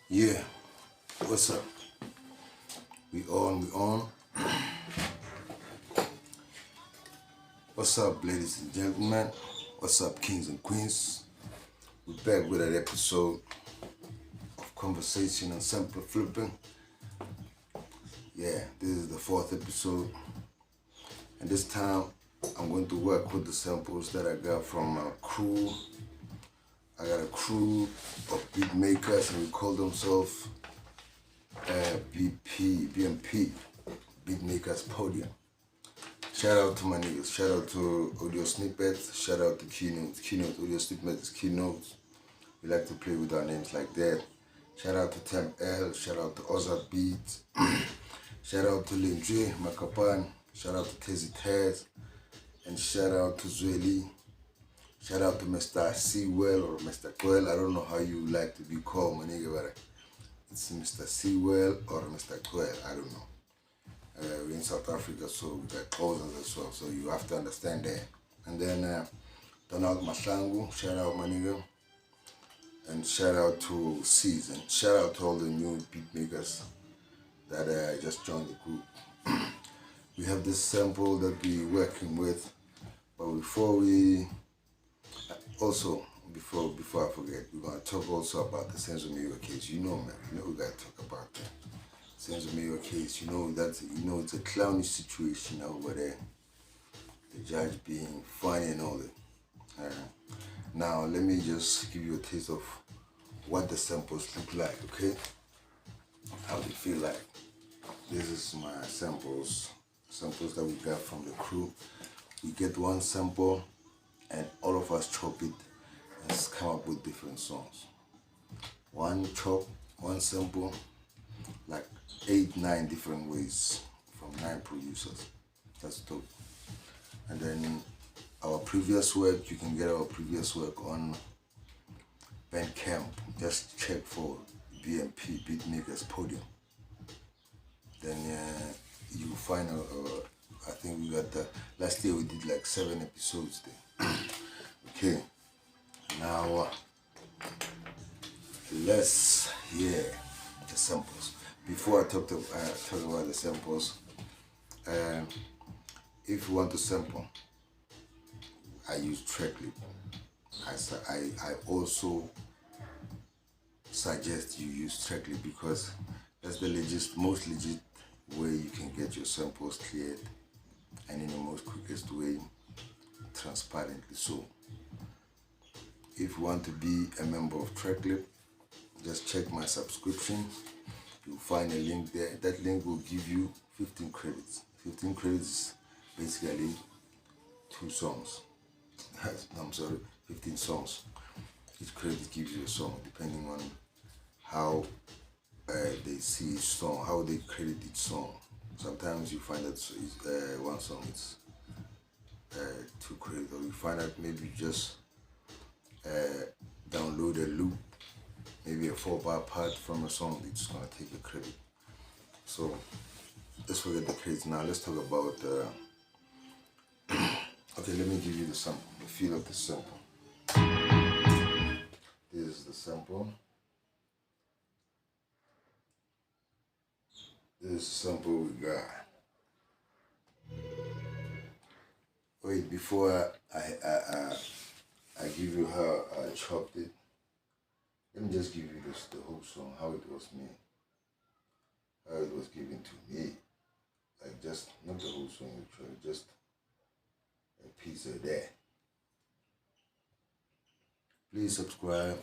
Yeah, what's up? We on. What's up, ladies and gentlemen? What's up, kings and queens? We're back with an episode of Conversation and Sample Flipping. Yeah, this is the fourth episode. And this time, I'm going to work with the samples that I got from a crew. I got a crew of beat makers, and we call themselves BMP, Beat Makers Podium. Shout out to my niggas. Shout out to Audio Snippets. Shout out to Keynotes. Audio Snippets, Keynotes. We like to play with our names like that. Shout out to Temp L. Shout out to Ozark Beats. Shout out to Lindre Makapan. Shout out to Tezzy Taz. And shout out to Zweli. Shout out to Mr. Sewell or Mr. Quell. I don't know how you like to be called, my nigga, but it's Mr. Sewell or Mr. Quell. I don't know. We're in South Africa, so we got cousins as well, so you have to understand that. And then Donald Mashangu, shout out my nigga. And shout out to C's, and shout out to all the new beat makers that just joined the group. We have this sample that we're working with, but before I forget, we're gonna talk also about the Senzo Mayor case. You know, man, we gotta talk about that. Senzo Mayor case, it's a clownish situation over there. The judge being funny and all that. Now, let me just give you a taste of what the samples look like, okay? How they feel like. This is my samples that we got from the crew. We get one sample and all of us chop it and come up with different songs. One chop, one sample, like 8-9 different ways from 9 producers. That's dope. And then our previous work, you can get our previous work on Bandcamp. Just check for BMP Beatmakers Podium. Then you will find I think we got last year we did like 7 episodes there. Okay, now let's hear the samples. Before I talk about the samples, if you want to sample, I use Tracklip. I also suggest you use Tracklip because that's the most legit way you can get your samples cleared and in the most quickest way, transparently. So if you want to be a member of Tracklip, just check my subscription. You'll find a link there. That link will give you 15 credits. 15 credits is basically 2 songs. 15 songs. Each credit gives you a song depending on how they see each song, how they credit each song. Sometimes you find that one song is 2 credits, or you find that maybe you just download a loop, maybe a 4-bar part from a song, it's just gonna take a credit. So let's forget the credits now. Let's talk about okay, let me give you the sample, the feel of the sample. This is the sample. This is the sample we got. Wait, before I give you how I chopped it, let me just give you the whole song, how it was made, how it was given to me. Like just, not the whole song actually, just a piece of that. Please subscribe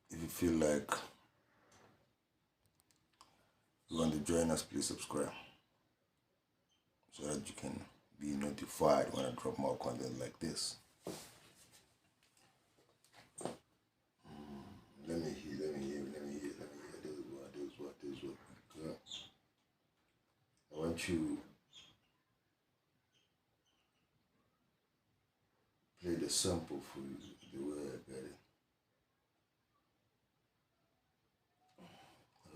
if you feel like you want to join us. Please subscribe so that you can be notified when I drop more content like this. Let me hear. This is what we got. I want you play the sample for you the way I got it. I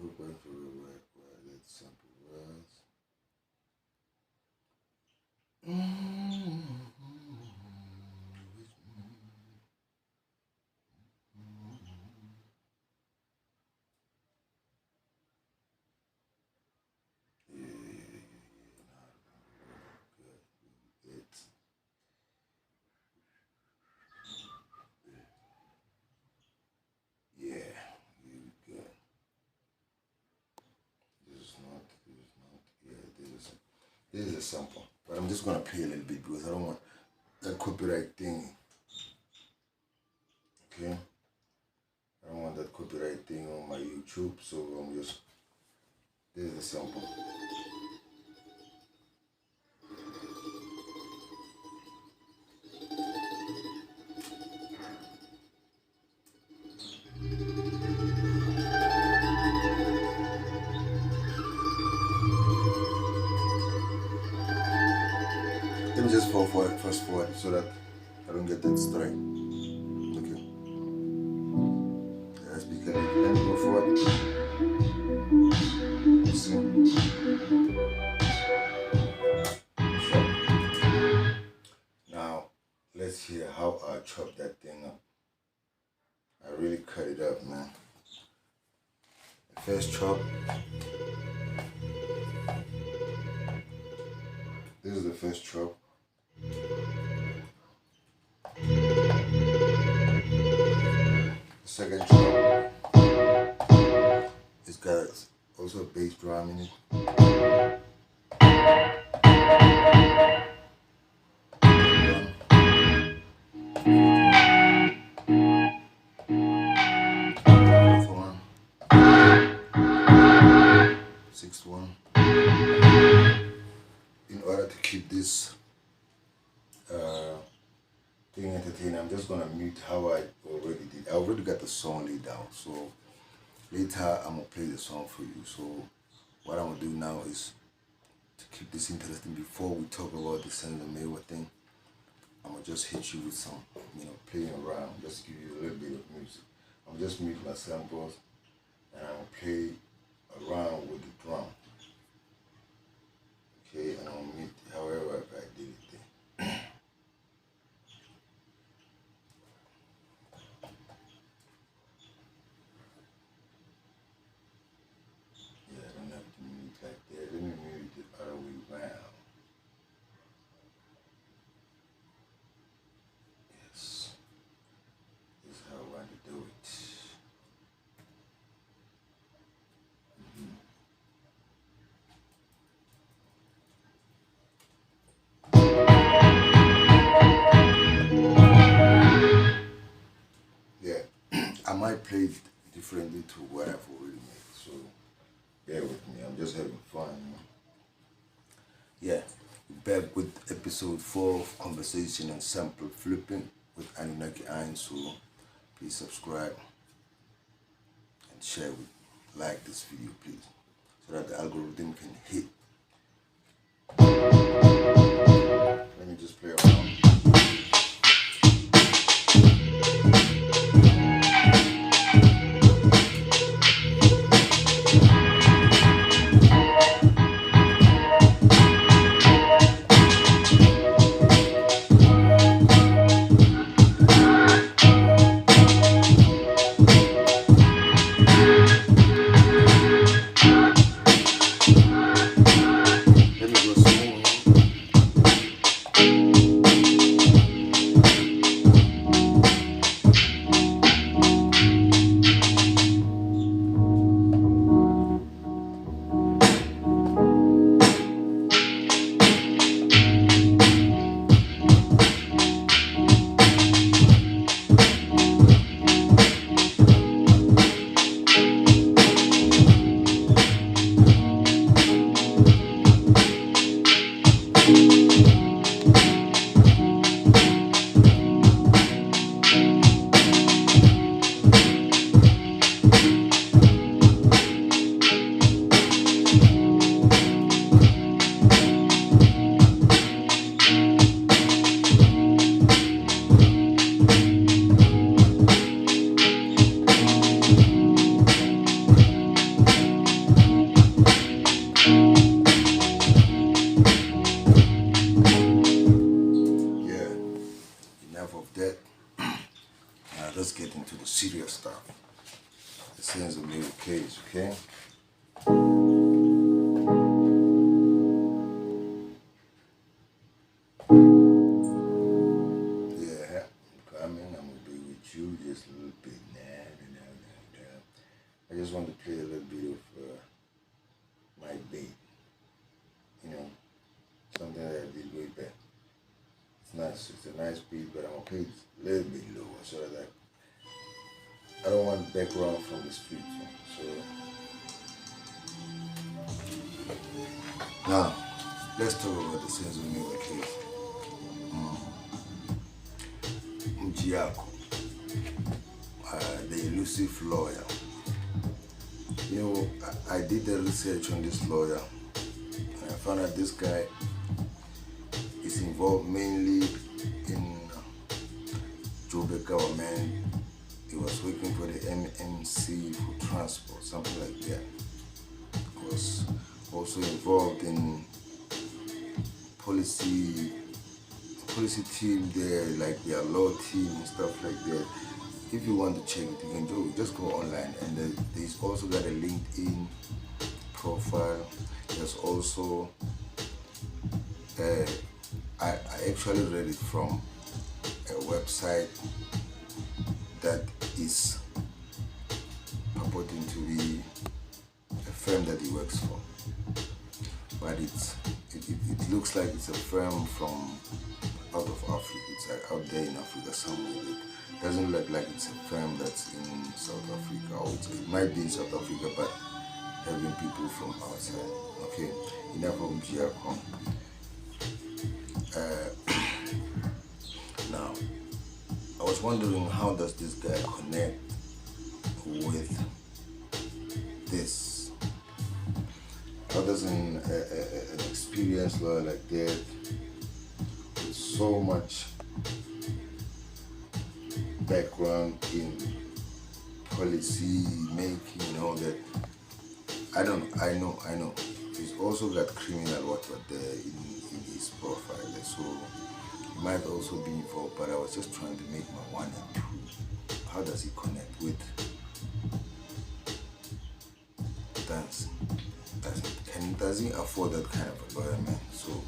hope I forget where that sample was. This is a sample, but I'm just gonna play a little bit because I don't want that copyright thing. Okay, I don't want that copyright thing on my YouTube, so I'm just, this is a sample. Let me just fast forward so that I don't get that strike. Okay. Let's be careful. Let me go forward. See. So, now let's hear how I chop that thing up. I really cut it up, man. The first chop. This is the first chop. The second chop. It's got also a bass drum in it. Fourth one. Sixth one. In order to keep this thing entertaining, I'm just gonna mute how I already did. I already got the song laid down, so later I'm gonna play the song for you. So what I'm gonna do now is to keep this interesting. Before we talk about the Senator Mayweather thing, I'm gonna just hit you with some, playing around. Just give you a little bit of music. I'm just mute my samples and I'm gonna play around with the drum. Okay, and I'll mute however I did it there. Yeah, I don't have to mute like that. Let me mute it the other way around. Yes, this is how I want to do it. Yeah, I might play it differently to what I've already made, so bear with me. I'm just having fun. Yeah, back with episode 4 of Conversation and Sample Flipping with Anunaki. So please subscribe and share like this video, please, so that the algorithm can hit. Let me just play around. Let's get into the serious stuff. The sense of new case, okay? Yeah, I'm coming. I'm gonna be with you just a little bit now. I just want to play a little bit of my beat, nice. It's a nice beat, but I'm okay. It's a little bit lower, so that I don't want background from the street. So now let's talk about the sense of music case. Mjiako, the elusive lawyer. You know, I did the research on this lawyer, and I found out this guy is involved mainly in Joburg government. He was working for the MMC for transport, something like that. He was also involved in policy team there, like their law team and stuff like that. If you want to check it, you can do it. Just go online, and there's also got a LinkedIn profile. There's also I actually read it from a website that is purporting to be a firm that he works for, but it looks like it's a firm from out of Africa. It's like out there in Africa somewhere. It doesn't look like it's a firm that's in South Africa, or it might be in South Africa, but having people from outside. Okay, enough of Giacomo. Now, I was wondering, how does this guy connect with this? How does an experienced lawyer like that, with so much background in policy making and all that, I know. He's also got criminal what there in his profile, so he might also be involved, but I was just trying to make my one and two. How does he connect with dancing? Does he afford that kind of a lawyer, man? So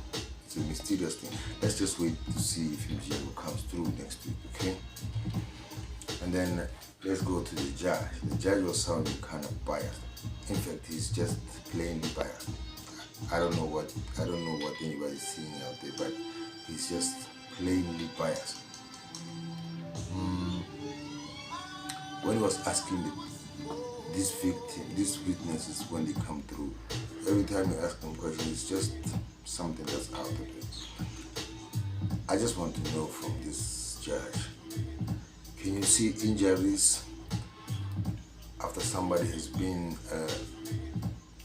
it's a mysterious thing. Let's just wait to see if Mjiako comes through next week, okay? And then let's go to the judge. The judge was sounding kind of biased. In fact, he's just plainly biased. I don't know what anybody's seeing out there, but he's just plainly biased. When he was asking these witnesses when they come through, every time you ask them questions, it's just something that's out of it. I just want to know from this judge, can you see injuries after somebody has been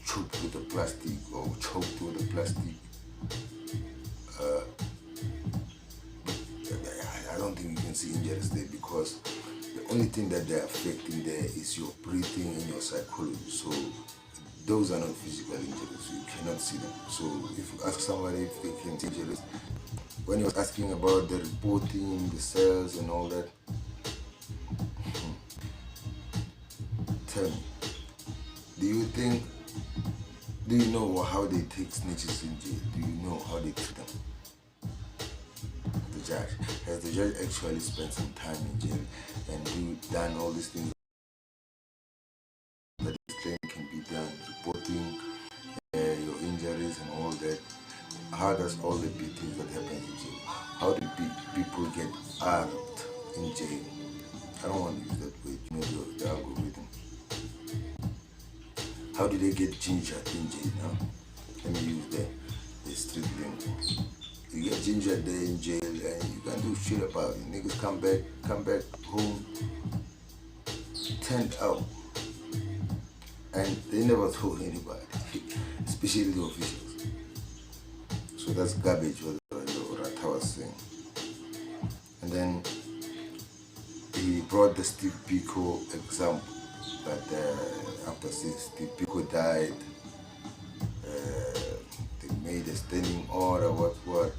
choked with a plastic or choked with a plastic? I don't think you can see injuries there, because the only thing that they're affecting there is your breathing and your psychology. So those are not physical injuries. You cannot see them. So if you ask somebody if they can see injuries, when he was asking about the reporting, the cells and all that, tell me, do you know how they take snitches in jail? Do you know how they treat them? The judge. Has the judge actually spent some time in jail and done all these things that this claim can be done, reporting your injuries and all that? How does all the beatings that happen in jail? How do people get armed in jail? I don't want to use that word, you know, the algorithm. How do they get gingered in jail now? Let me use the street lingo. You get gingered there in jail and you can't do shit about it. Niggas come back home, turned out. And they never told anybody, especially the officials. So that's garbage, what I was saying. And then he brought the Steve Biko example, that after Steve Biko died, they made a standing order, what,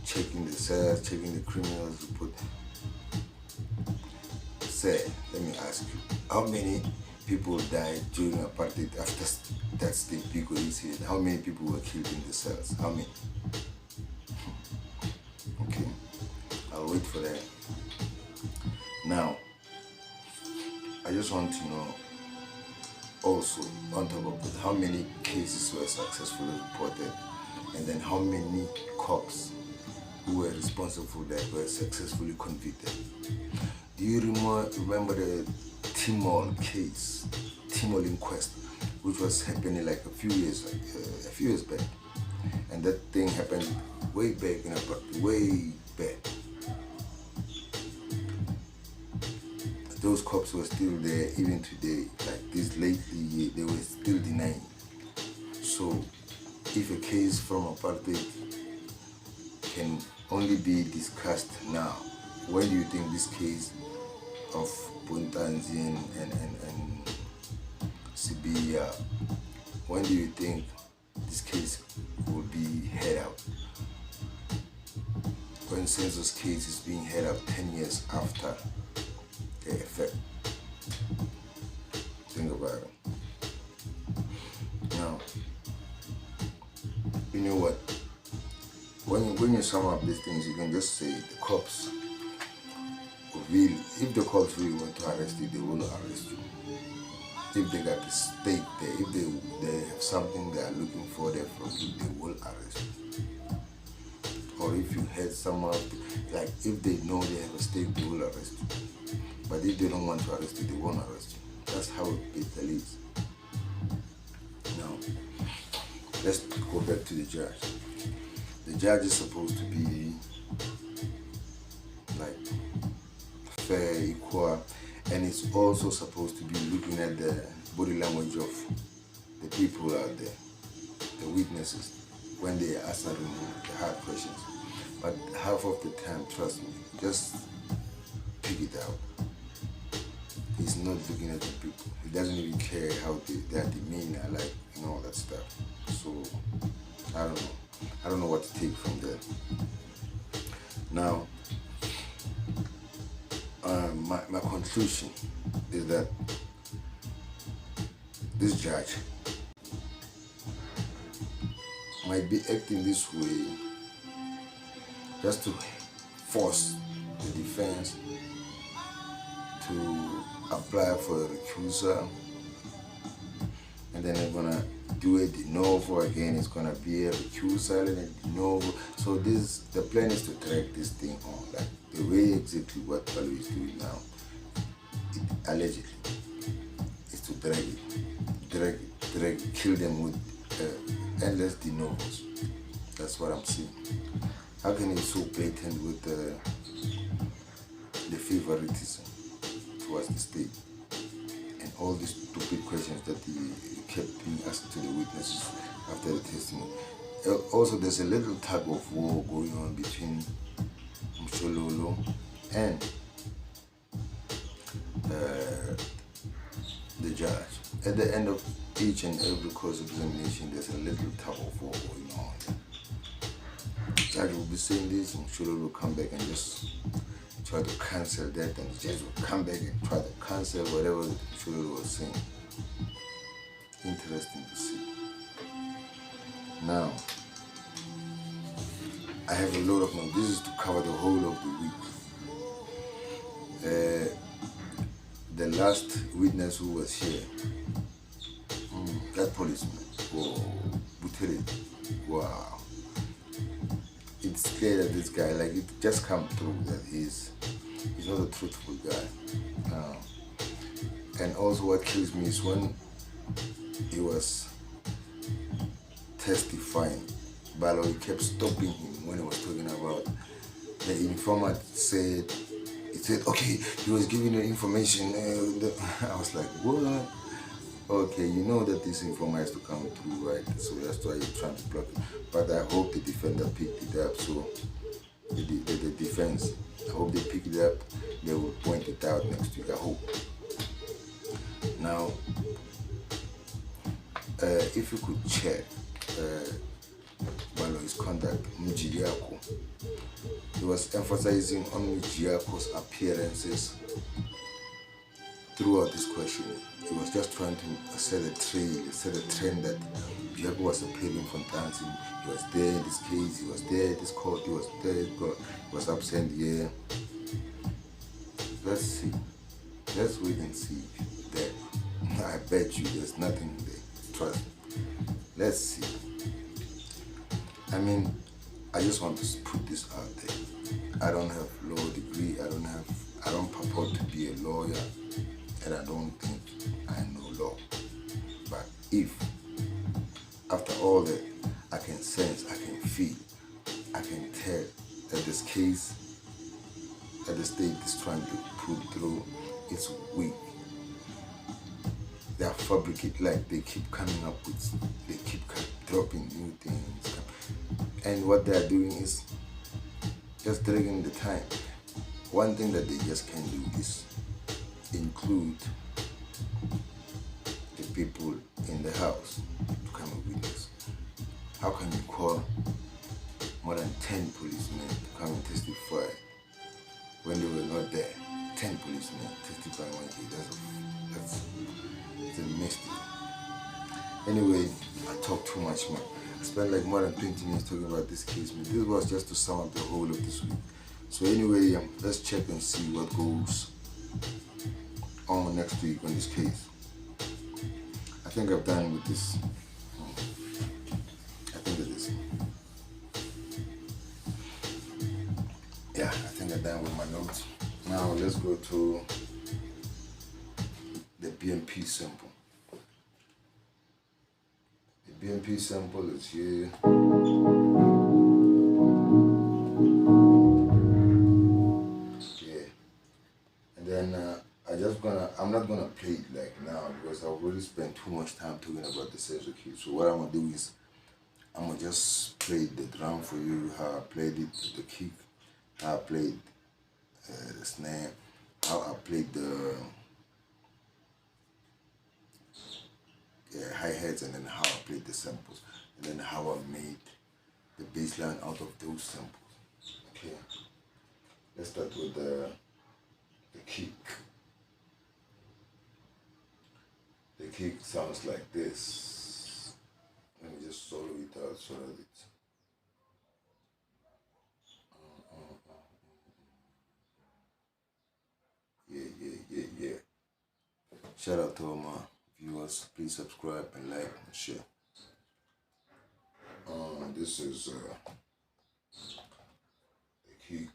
checking the cells, checking the criminals report. Say, let me ask you, how many people died during apartheid after that Steve Biko incident? How many people were killed in the cells? How many? Okay, I'll wait for that. Now, I just want to know also, on top of that, how many cases were successfully reported, and then how many cops who were responsible for that were successfully convicted. Do you remember the Timol case, Timol inquest, which was happening like a few years back? And that thing happened way back, way back. Those cops were still there even today. Like this lately, they were still denying. So, if a case from apartheid can only be discussed now, when do you think this case of Puntanzi and Sibiya, when do you think this case will be heard out? When Senzo's case is being heard out 10 years after the effect. Think about it. Now, you know what? When you sum up these things, you can just say the cops will, if the cops really want to arrest you, they will arrest you. If they got the stake there, if they have something they are looking for there from you, they will arrest you. Or if you had someone, like if they know they have a stake, they will arrest you. But if they don't want to arrest you, they won't arrest you. That's how it is. Now, let's go back to the judge. The judge is supposed to be like fair, equal, and it's also supposed to be looking at the body language of the people out there, the witnesses, when they are answering the hard questions. But half of the time, trust me, just pick it out. He's not looking at the people. He doesn't even care how their demeanor, like, all that stuff. So, I don't know what to take from that. Now, my conclusion is that this judge might be acting this way just to force the defense to apply for a recusal, and then they're gonna do a de novo again. It's gonna be a recusal and a de novo. So the plan is to drag this thing on, like the way exactly what Palu is doing now. Allegedly, is to drag it, kill them with endless de novos. That's what I'm seeing. How can it be so blatant with the favoritism towards the state and all these stupid questions that he kept being asked to the witnesses after the testimony? Also, there's a little tug of war going on between Mshololo and the judge. At the end of each and every course of examination, there's a little tug of war going on. The judge will be saying this, and Mshololo will come back and just try to cancel that, and the judge will come back and try to cancel whatever Mshololo was saying. Interesting to see. Now, I have a lot of notes. This is to cover the whole of the week. The last witness who was here, that policeman, Butere, wow. It's clear that this guy, like, it just come through that he's not a truthful guy. And also what kills me is when he was testifying, Balo, he kept stopping him when he was talking about the informant said, okay, he was giving the information. I was like, what? Okay, you know that this information has to come through, right? So that's why you're trying to block it. But I hope the defender picked it up. So the defense, I hope they pick it up. They will point it out next week, I hope. Now, if you could check Balo's conduct, Mujiriako. He was emphasizing on Mujiako's appearances throughout this questioning. He was just trying to set a trend that Mujiako was appearing from dancing. He was there in this case, he was there at this court, he was there, he was absent here. Let's see. Let's wait and see that. I bet you there's nothing there. Trust me. Let's see. I mean, I just want to put this out there. I don't have law degree. I don't purport to be a lawyer, and I don't think I know law. But if after all that, I can sense, I can feel, I can tell that this case that the state is trying to put through is weak. They are fabricated, like they keep coming up with, they keep dropping new things. And what they are doing is just dragging the time. One thing that they just can do is include the people in the house to come and witness. How can you call more than 10 policemen to come and testify when they were not there? 10 policemen testifying one day. That's a mistake. Anyway, I talk too much, man. I spent like more than 20 minutes talking about this case, man. This was just to sum up the whole of this week. So anyway, let's check and see what goes on next week on this case. I think I'm done with this. I think it is. Yeah, I think I'm done with my notes. Now let's go to the BMP sample. The BMP sample is here. I'm not gonna play it like now because I've already spent too much time talking about the sensor key. So what I'm gonna do is I'm gonna just play the drum for you, how I played it, the kick, how I played the snare, how I played the hi-hats, and then how I played the samples, and then how I made the bass line out of those samples. Okay, let's start with the kick. The kick sounds like this. Let me just solo it out so that it's yeah. Shout out to all my viewers. Please subscribe and like and share. This is the kick.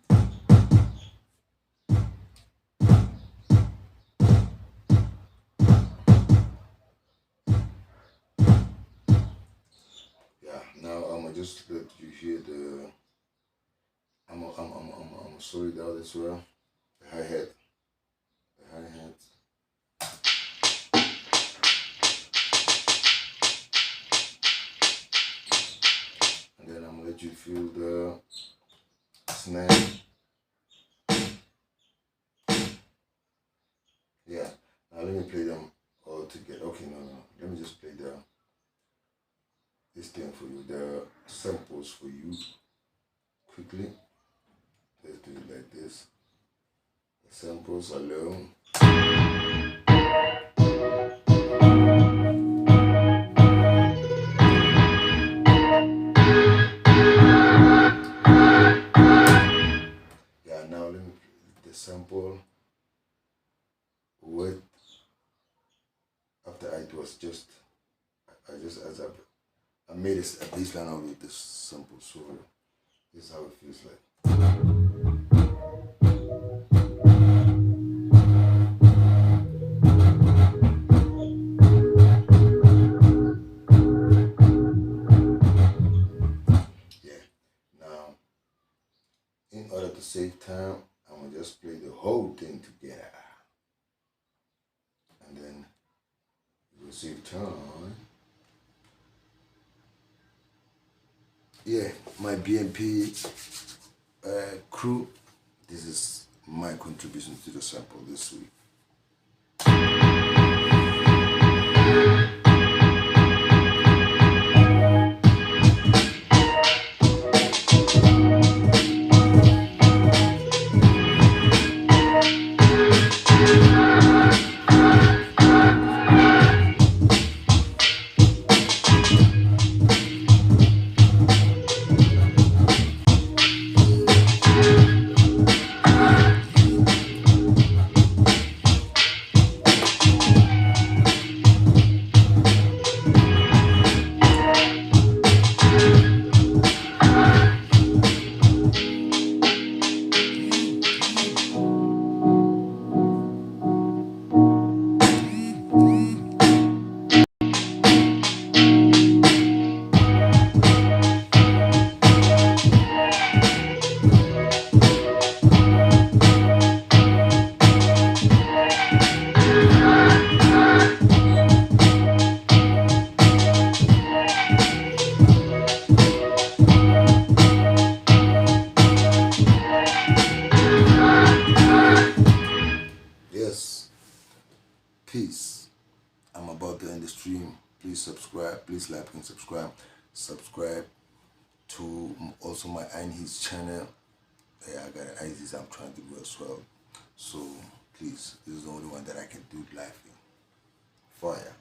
Just let you hear the. I'm sorry out as well. The hi-hat. And then I'm gonna let you feel the snare. Yeah. Now let me play them all together. Okay, no. Let me just play this thing for you, the samples for you quickly. Let's do it like this. The samples alone. Yeah, now let me play the sample with after it was just I made a bass line out of this sample, so this is how it feels like. Yeah, now, in order to save time, I'm going to just play the whole thing together. And then we'll save time. Yeah, my BMP crew, this is my contribution to the sample this week. Peace. I'm about to end the stream. Please subscribe. Please like and subscribe. Subscribe to also my Ironhitz channel. Yeah, I got an Ironhitz I'm trying to do as well. So please, this is the only one that I can do live in. Fire.